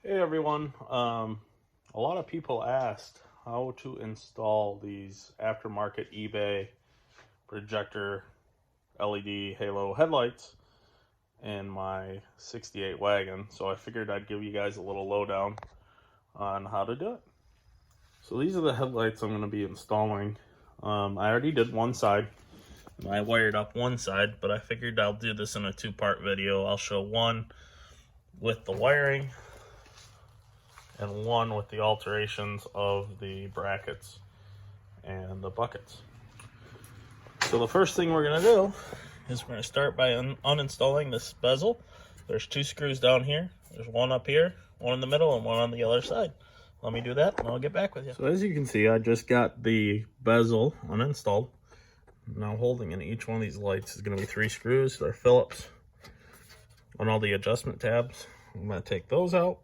Hey everyone, a lot of people asked how to install these aftermarket eBay projector LED halo headlights in my 68 wagon, so I figured I'd give you guys a little lowdown on how to do it. So these are the headlights I'm going to be installing. I already did one side. I wired up one side, but I figured I'll do this in a two-part video. I'll show one with the wiring and one with the alterations of the brackets and the buckets. So the first thing we're going to do is we're going to start by uninstalling this bezel. There's two screws down here. There's one up here, one in the middle, and one on the other side. Let me do that and I'll get back with you. So as you can see, I just got the bezel uninstalled. Now holding in each one of these lights is going to be 3 screws. They're Phillips. On all the adjustment tabs, I'm going to take those out,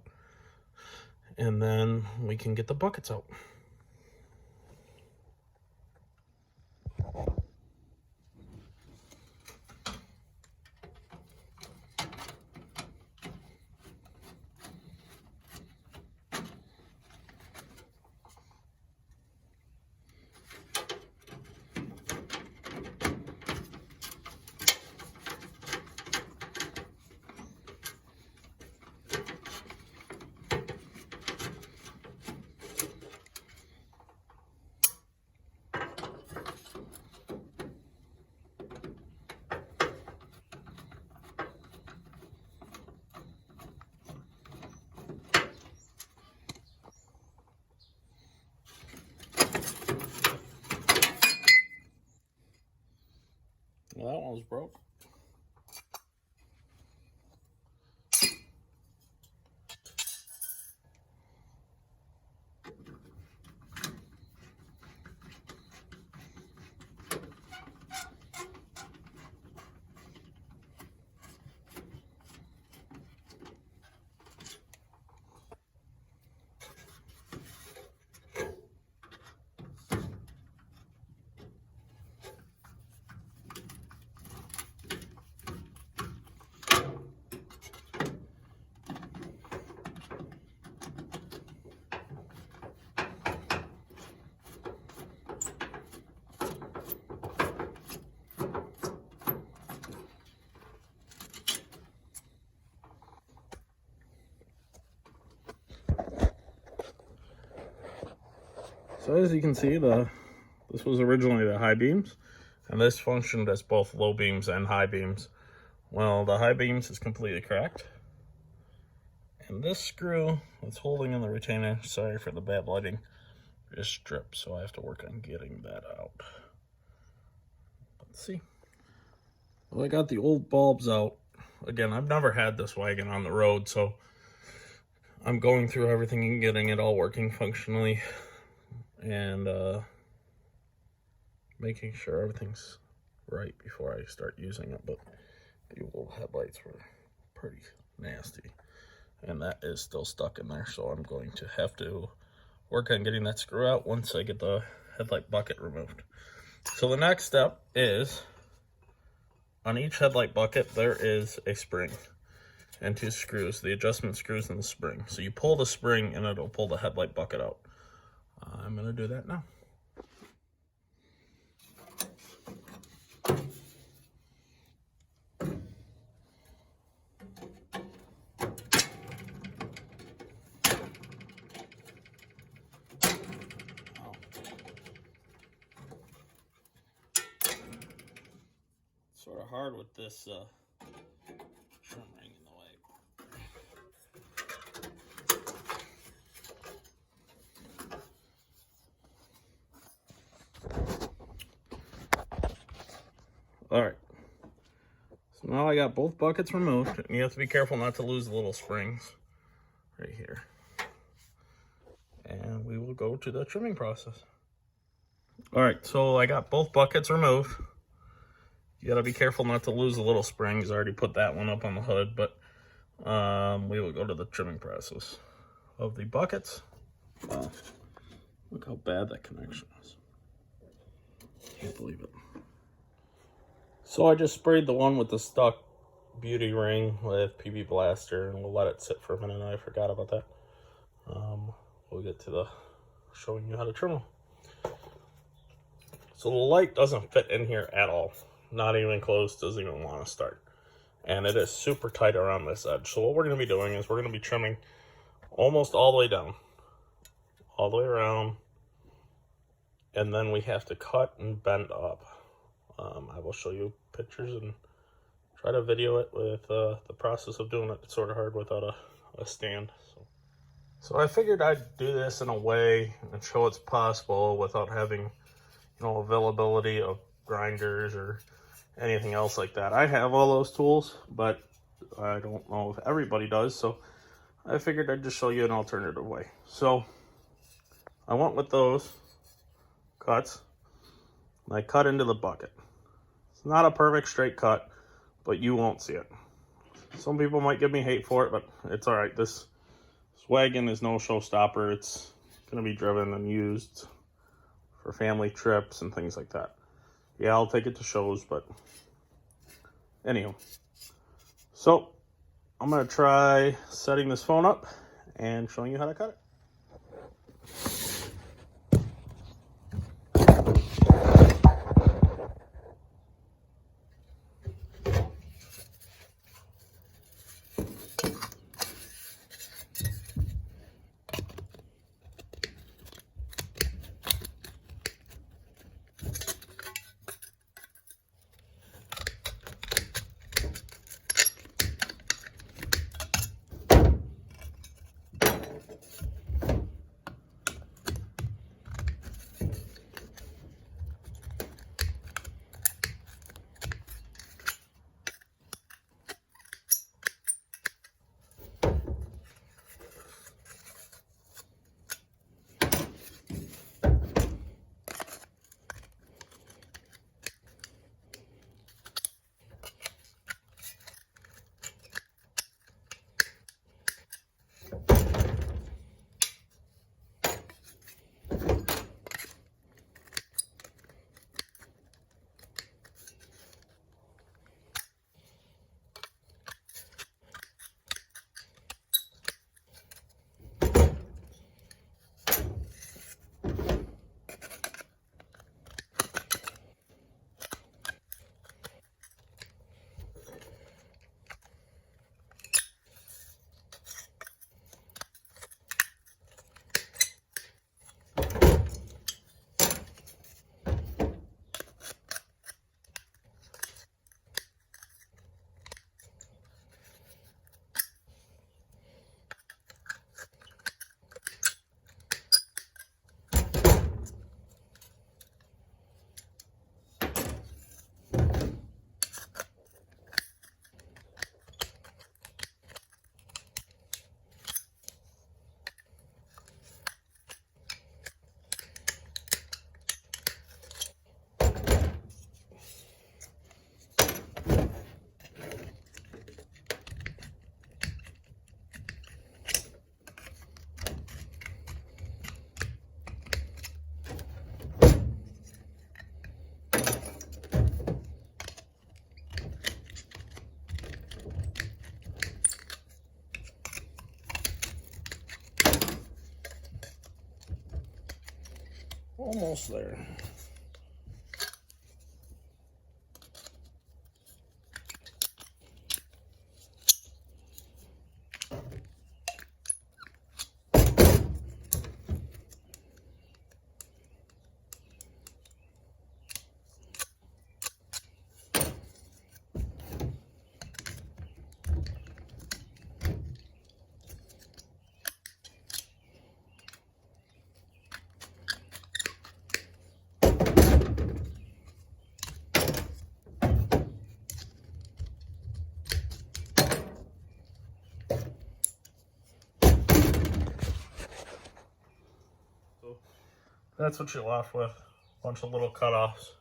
and then we can get the buckets out. Well, that one was broke. So as you can see, this was originally the high beams, and this functioned as both low beams and high beams. Well, the high beams is completely cracked, and this screw that's holding in the retainer, sorry for the bad lighting, is stripped, so I have to work on getting that out. Let's see. Well, I got the old bulbs out. Again, I've never had this wagon on the road, so I'm going through everything and getting it all working functionally, and making sure everything's right before I start using it. But the old headlights were pretty nasty, and that is still stuck in there, so I'm going to have to work on getting that screw out once I get the headlight bucket removed. So the next step is, on each headlight bucket there is a spring and 2 screws, the adjustment screws and the spring. So you pull the spring and it'll pull the headlight bucket out. I'm going to do that now. Sort of hard with this trim ring in the way. All right, so now I got both buckets removed, and you have to be careful not to lose the little springs right here. And we will go to the trimming process. All right, so I got both buckets removed. You gotta be careful not to lose the little springs. I already put that one up on the hood, but we will go to the trimming process of the buckets. Wow, look how bad that connection is. Can't believe it. So I just sprayed the one with the stuck beauty ring with PB Blaster, and we'll let it sit for a minute. I forgot about that. We'll get to the showing you how to trim them. So the light doesn't fit in here at all. Not even close, doesn't even want to start. And it is super tight around this edge. So what we're going to be doing is we're going to be trimming almost all the way down. All the way around. And then we have to cut and bend up. I will show you pictures and try to video it with the process of doing it. It's sort of hard without a stand. So I figured I'd do this in a way and show it's possible without having, you know, availability of grinders or anything else like that. I have all those tools, but I don't know if everybody does. So I figured I'd just show you an alternative way. So I went with those cuts. And I cut into the bucket. It's not a perfect straight cut, but you won't see it. Some people might give me hate for it, but it's all right. This wagon is no showstopper. It's going to be driven and used for family trips and things like that. Yeah, I'll take it to shows, but anyhow. So I'm going to try setting this phone up and showing you how to cut it. Almost there. That's what you're left with, a bunch of little cutoffs.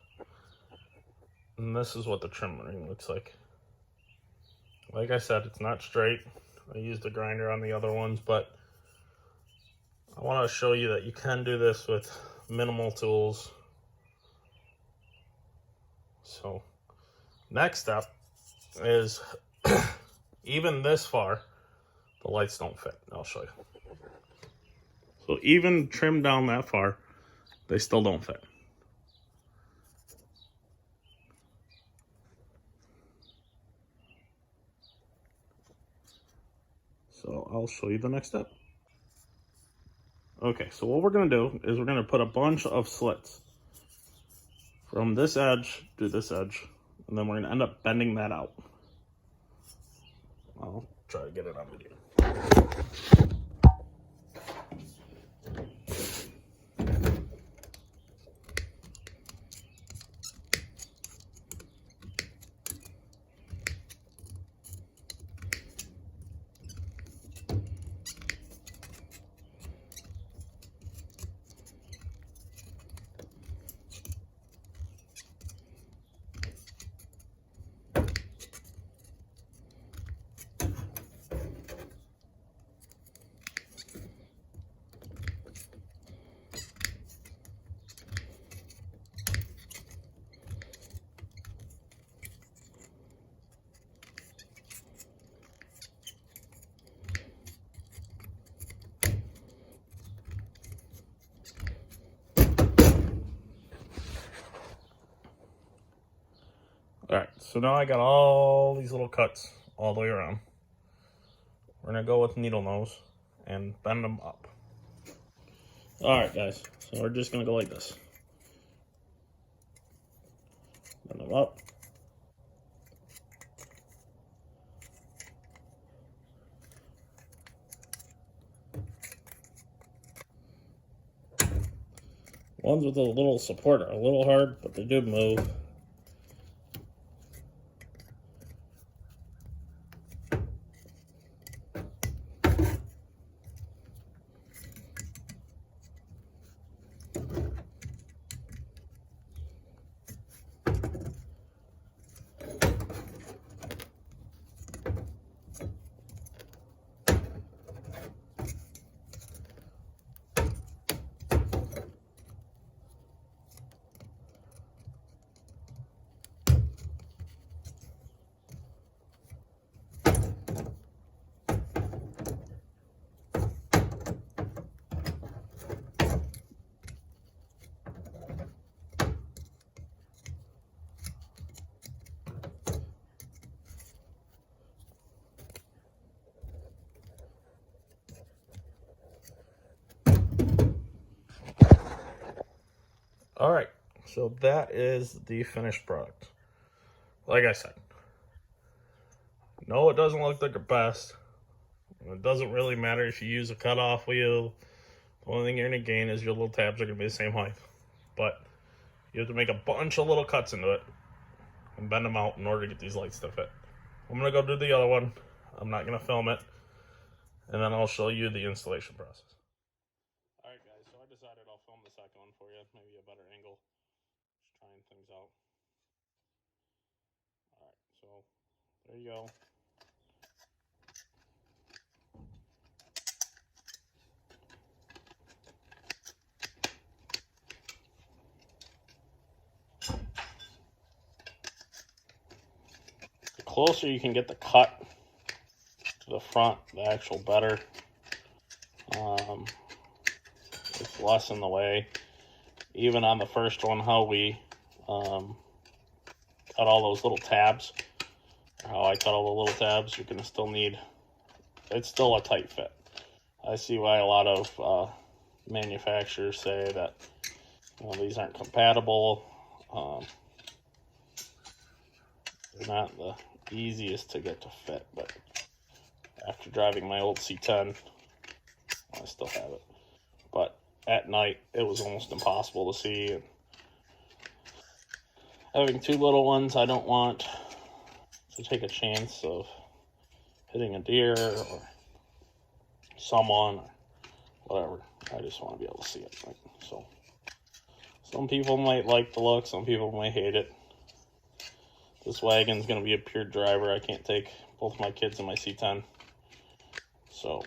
And this is what the trim ring looks like. Like I said, it's not straight. I used a grinder on the other ones, but I want to show you that you can do this with minimal tools. So next step is Even this far, the lights don't fit. I'll show you. So even trimmed down that far, they still don't fit. So I'll show you the next step. Okay, so what we're gonna do is we're gonna put a bunch of slits from this edge to this edge, and then we're gonna end up bending that out. I'll try to get it on video. All right, so now I got all these little cuts all the way around. We're gonna go with needle nose and bend them up. All right, guys, so we're just gonna go like this. Bend them up. Ones with a little support are a little hard, but they do move. All right, so that is the finished product. Like I said, no, it doesn't look like the best. It doesn't really matter if you use a cutoff wheel. The only thing you're going to gain is your little tabs are going to be the same height. But you have to make a bunch of little cuts into it and bend them out in order to get these lights to fit. I'm going to go do the other one. I'm not going to film it. And then I'll show you the installation process. All right, guys, so I decided I'll film the second one for you. Maybe a better angle. Just trying things out. All right, so there you go. The closer you can get the cut to the front, the actual better. It's less in the way. Even on the first one, how we cut all those little tabs, or how I cut all the little tabs, you're gonna still need, it's still a tight fit. I see why a lot of manufacturers say that, you know, these aren't compatible. They're not the easiest to get to fit, but after driving my old C10, I still have it. But at night, it was almost impossible to see. And having two little ones, I don't want to take a chance of hitting a deer or someone or whatever. I just want to be able to see it. Right? So some people might like the look, some people might hate it. This wagon's going to be a pure driver. I can't take both my kids in my C10. So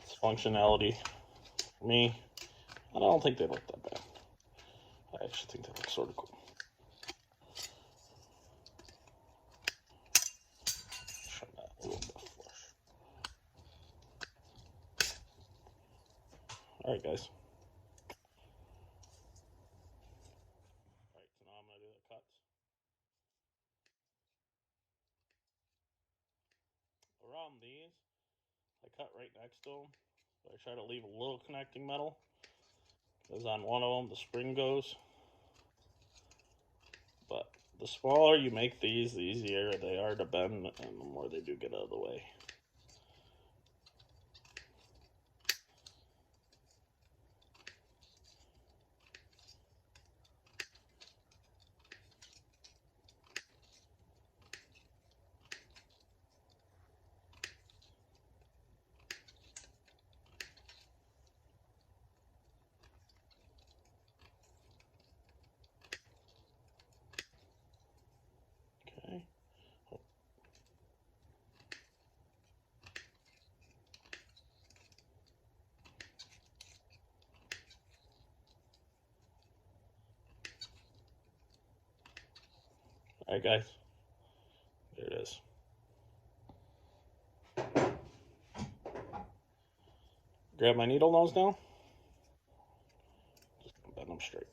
it's functionality for me. And I don't think they look that bad. I actually think they look sort of cool. Alright guys. Alright, so now I'm going to do the cuts. Around these, I cut right next to them. So I try to leave a little connecting metal. Because on one of them, the spring goes. But the smaller you make these, the easier they are to bend, and the more they do get out of the way. Okay. Alright guys, there it is. Grab my needle nose now. Just bend them straight.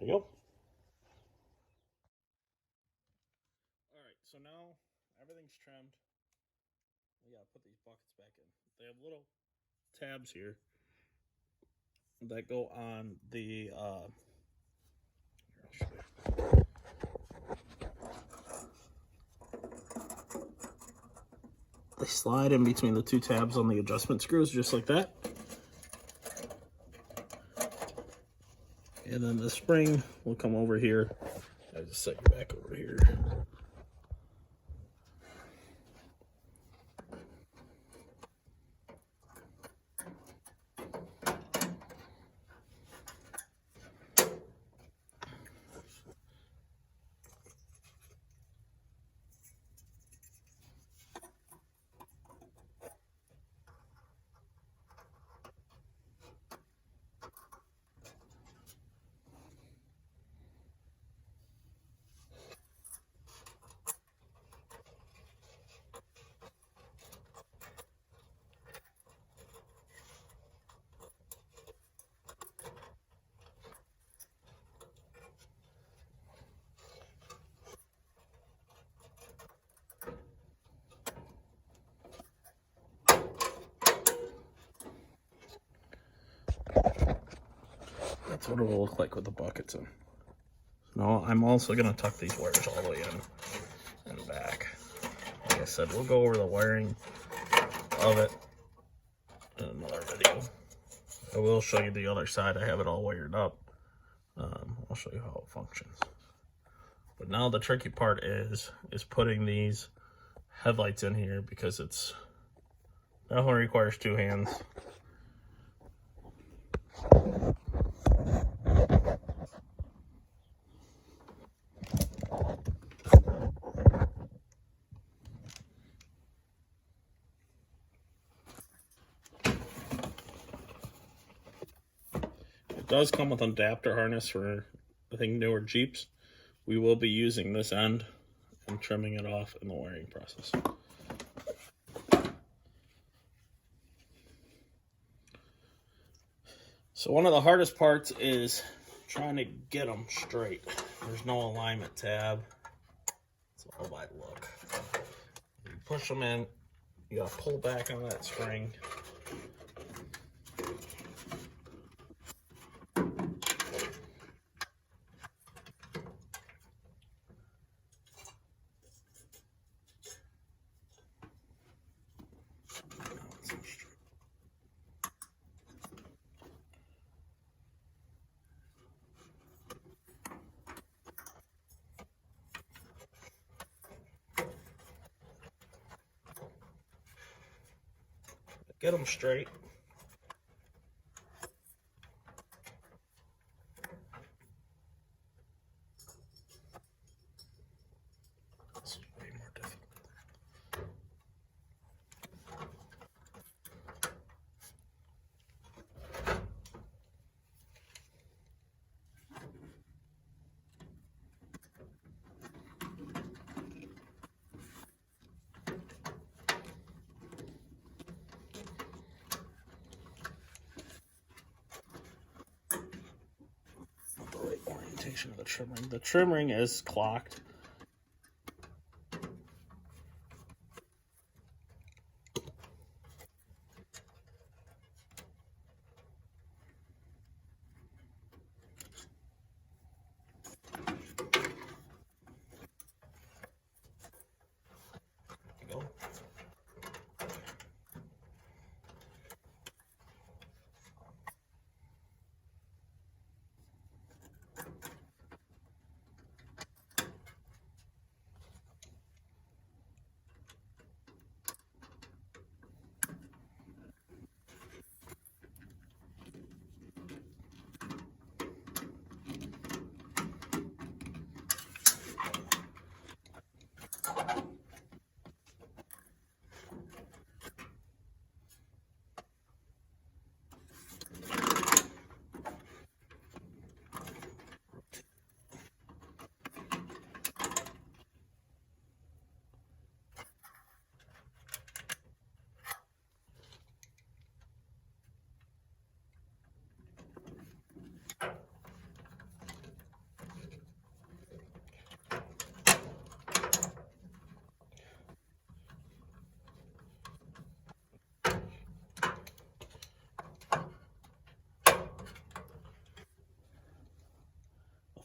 There you go. Alright, so now everything's trimmed. We gotta put these buckets back in. They have little tabs here that go on the here, I'll show you. They slide in between the two tabs on the adjustment screws, just like that. And then the spring will come over here. I just set you back over here. That's what it will look like with the buckets in. Now I'm also going to tuck these wires all the way in and back. Like I said, we'll go over the wiring of it in another video. I will show you the other side. I have it all wired up. I'll show you how it functions. But now the tricky part is putting these headlights in here, because it's definitely requires two hands. It does come with an adapter harness for, I think, newer Jeeps. We will be using this end and trimming it off in the wiring process. So one of the hardest parts is trying to get them straight. There's no alignment tab. It's all by look. You push them in, you gotta pull back on that spring. Get them straight. This is way more difficult. The right orientation of the trim ring. The trim ring is clocked. There you go.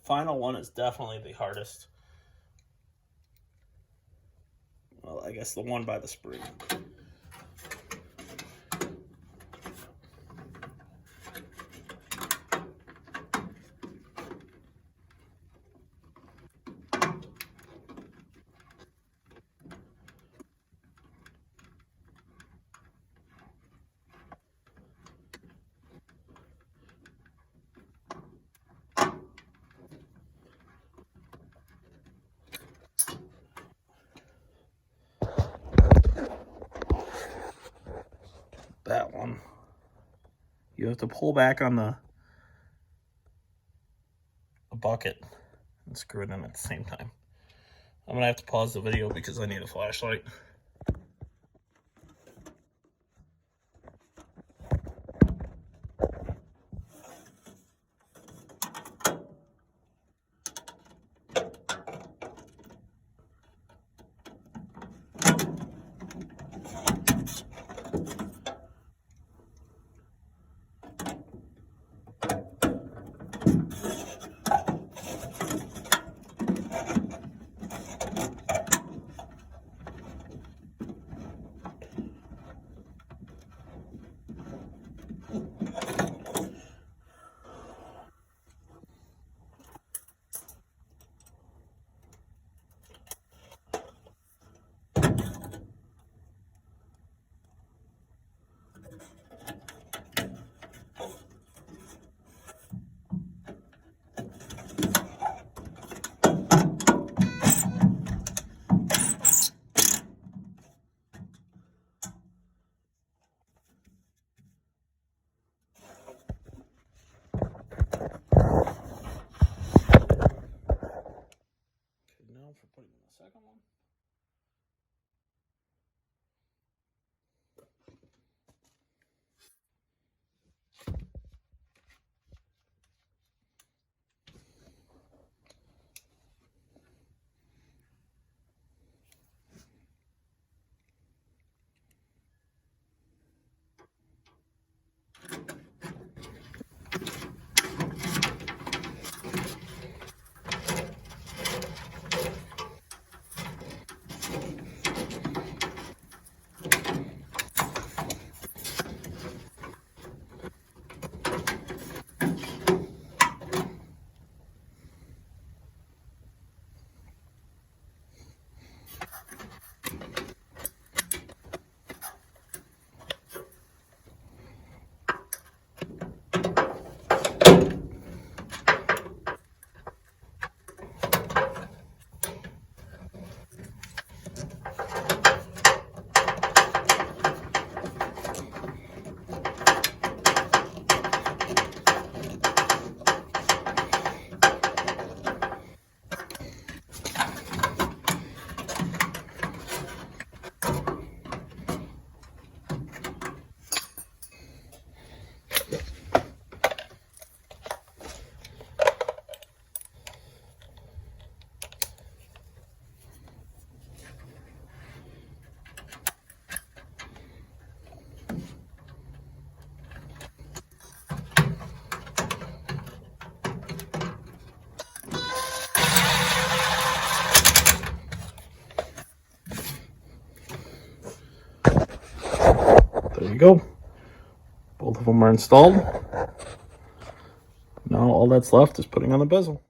Final one is definitely the hardest. Well, I guess the one by the spring. That one, you have to pull back on the bucket and screw it in at the same time. I'm gonna have to pause the video because I need a flashlight. go. Both of them are installed. Now all that's left is putting on the bezel.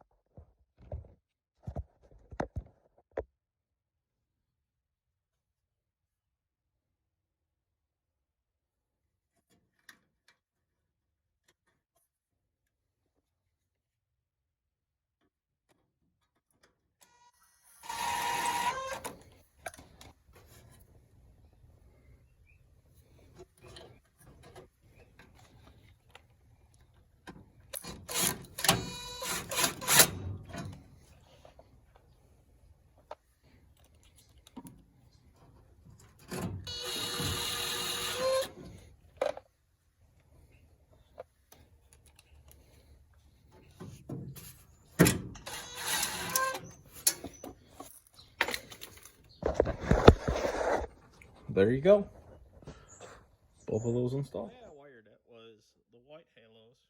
There you go. Both of those installed. The way I wired it was the white halos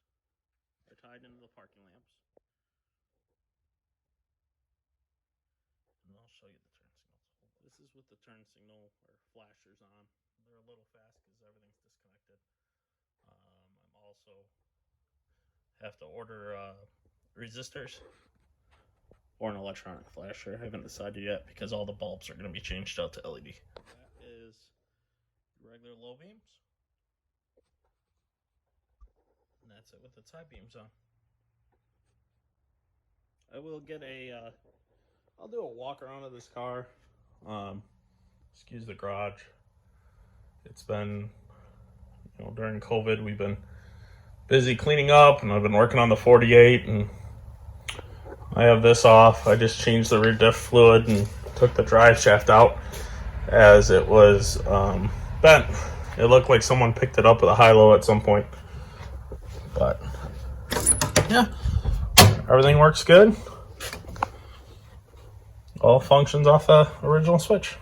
are tied into the parking lamps. And I'll show you the turn signals. This is with the turn signal or flashers on. They're a little fast because everything's disconnected. I'm also have to order resistors or an electronic flasher. I haven't decided yet because all the bulbs are going to be changed out to LED. That is regular low beams. And that's it with the side beams on. I will get I'll do a walk around of this car. Excuse the garage. It's been, during COVID, we've been busy cleaning up, and I've been working on the 48, and I have this off. I just changed the rear diff fluid and took the drive shaft out as it was bent. It looked like someone picked it up with a high-low at some point. But yeah, everything works good. All functions off the original switch.